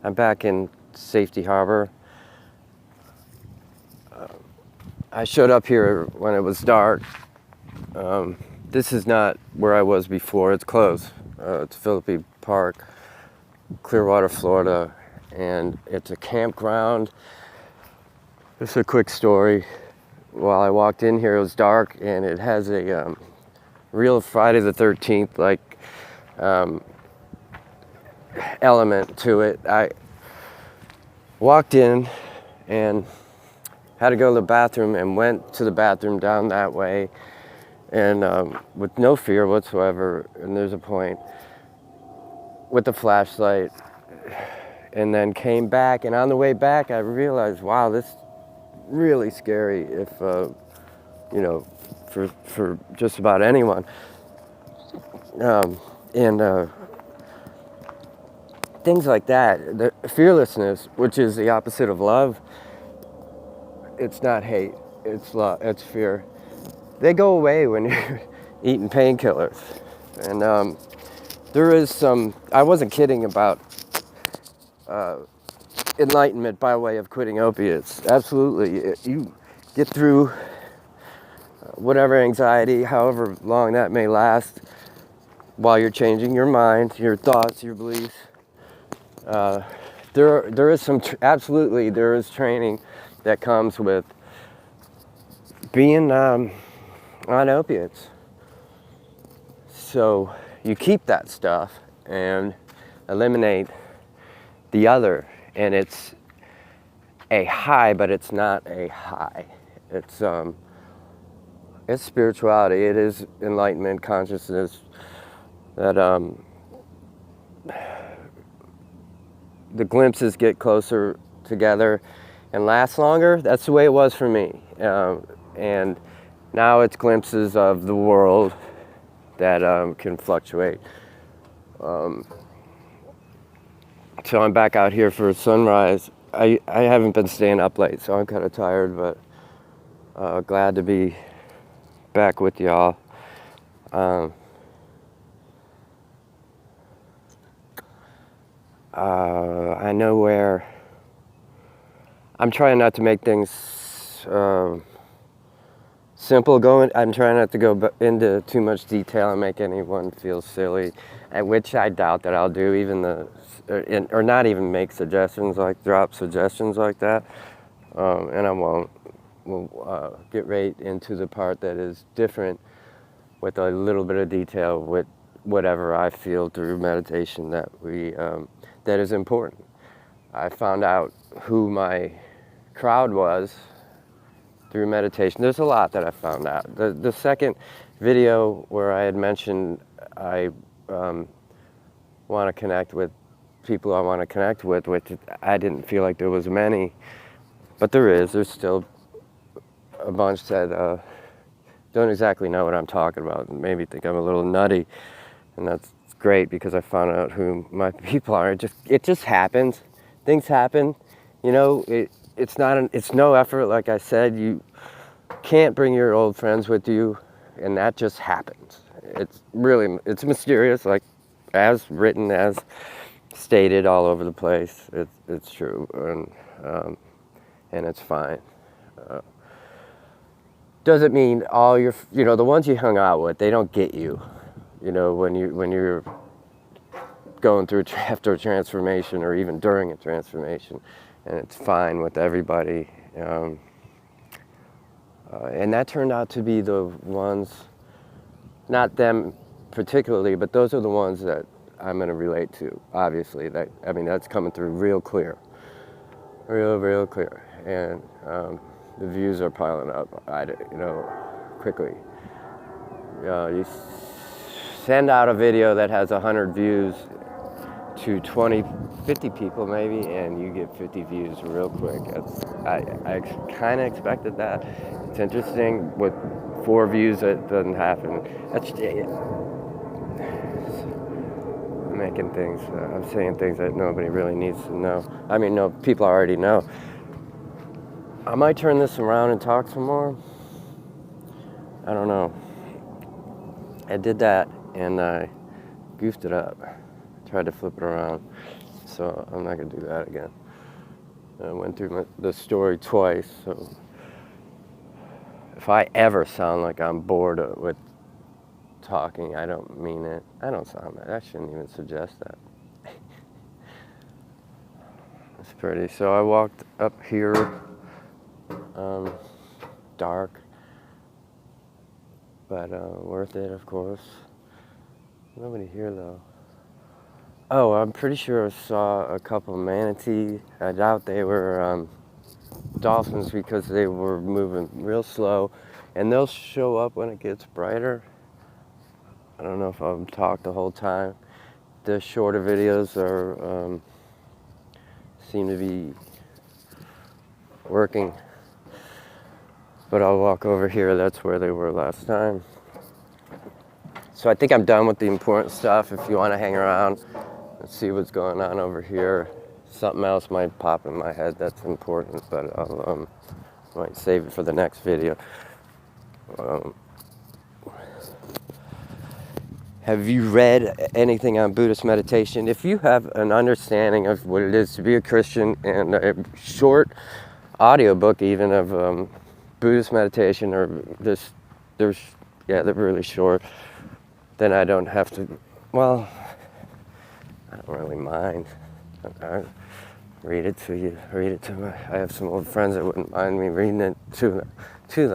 I'm back in Safety Harbor. I showed up here when it was dark. This is not where I was before. It's closed. It's Philippi Park, Clearwater, Florida, and it's a campground. Just a quick story. While I walked in here, it was dark, and it has a real Friday the 13th like element to it. I walked in and had to go to the bathroom and went to the bathroom down that way, and with no fear whatsoever. And there's a point with the flashlight, and then came back. And on the way back, I realized, wow, this is really scary. If for just about anyone. And things like that. The fearlessness, which is the opposite of love. It's not hate. It's love. It's fear. They go away when you're eating painkillers. And there is some. I wasn't kidding about enlightenment by way of quitting opiates. Absolutely, you get through whatever anxiety, however long that may last, while you're changing your mind, your thoughts, your beliefs. There is some absolutely there is training that comes with being on opiates. So you keep that stuff and eliminate the other, and it's a high, but it's not a high. It's spirituality. It is enlightenment, consciousness that the glimpses get closer together and last longer. That's the way it was for me. And now it's glimpses of the world that can fluctuate. So I'm back out here for sunrise. I haven't been staying up late, so I'm kind of tired, but glad to be back with y'all. I know where. I'm trying not to make things simple going. I'm trying not to go into too much detail and make anyone feel silly, which I doubt that I'll do, even or not even make suggestions, like drop suggestions like that, and I won't. We'll get right into the part that is different with a little bit of detail with whatever I feel through meditation that that is important. I found out who my crowd was through meditation. There's a lot that I found out. The second video where I had mentioned I want to connect with people I want to connect with, which I didn't feel like there was many, but there's still a bunch that don't exactly know what I'm talking about and maybe think I'm a little nutty, and that's great because I found out who my people are. It just happens. Things happen, it's no effort. Like I said, you can't bring your old friends with you, and that just happens. It's mysterious, like as written, as stated all over the place. It's true, and it's fine. Doesn't mean all your, the ones you hung out with, they don't get you, when you're going through after a transformation or even during a transformation, and it's fine with everybody. And that turned out to be the ones, not them particularly, but those are the ones that I'm going to relate to, obviously. That's coming through real clear. Real clear. And the views are piling up, quickly. You send out a video that has 100 views to 20, 50 people maybe, and you get 50 views real quick. I kind of expected that. It's interesting, with 4 views it doesn't happen. I'm making things, I'm saying things that nobody really needs to know. No, people already know. I might turn this around and talk some more. I don't know. I did that and I goofed it up. Tried to flip it around. so I'm not gonna do that again. I went through the story twice, so if I ever sound like I'm bored with talking, I don't mean it. I don't sound that. I shouldn't even suggest that. It's pretty. So I walked up here, dark, but worth it, of course. Nobody here though. Oh, I'm pretty sure I saw a couple of manatee. I doubt they were dolphins because they were moving real slow, and they'll show up when it gets brighter. I don't know if I've talked the whole time. The shorter videos are seem to be working, but I'll walk over here. That's where they were last time. So I think I'm done with the important stuff. If you want to hang around and see what's going on over here, something else might pop in my head that's important, but I'll might save it for the next video. Have you read anything on Buddhist meditation? If you have an understanding of what it is to be a Christian and a short audiobook even of Buddhist meditation, or they're really short, then I don't have to, well, I don't really mind. I read it to you, read it to my, I have some old friends that wouldn't mind me reading it to them. Did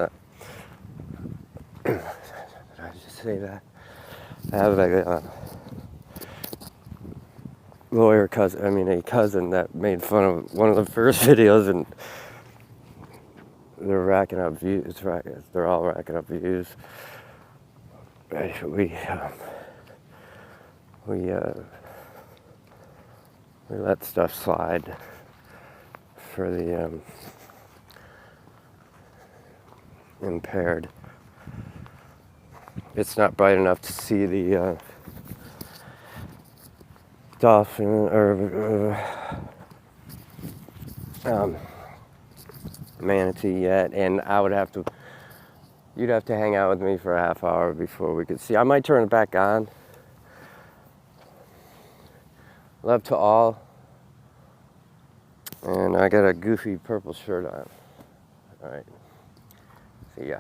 I just say that? I have a a cousin that made fun of one of the first videos, and they're racking up views. They're all racking up views. We let stuff slide for the impaired. It's not bright enough to see the dolphin or manatee yet, and you'd have to hang out with me for a half hour before we could see. I might turn it back on. Love to all. And I got a goofy purple shirt on. All right. See ya.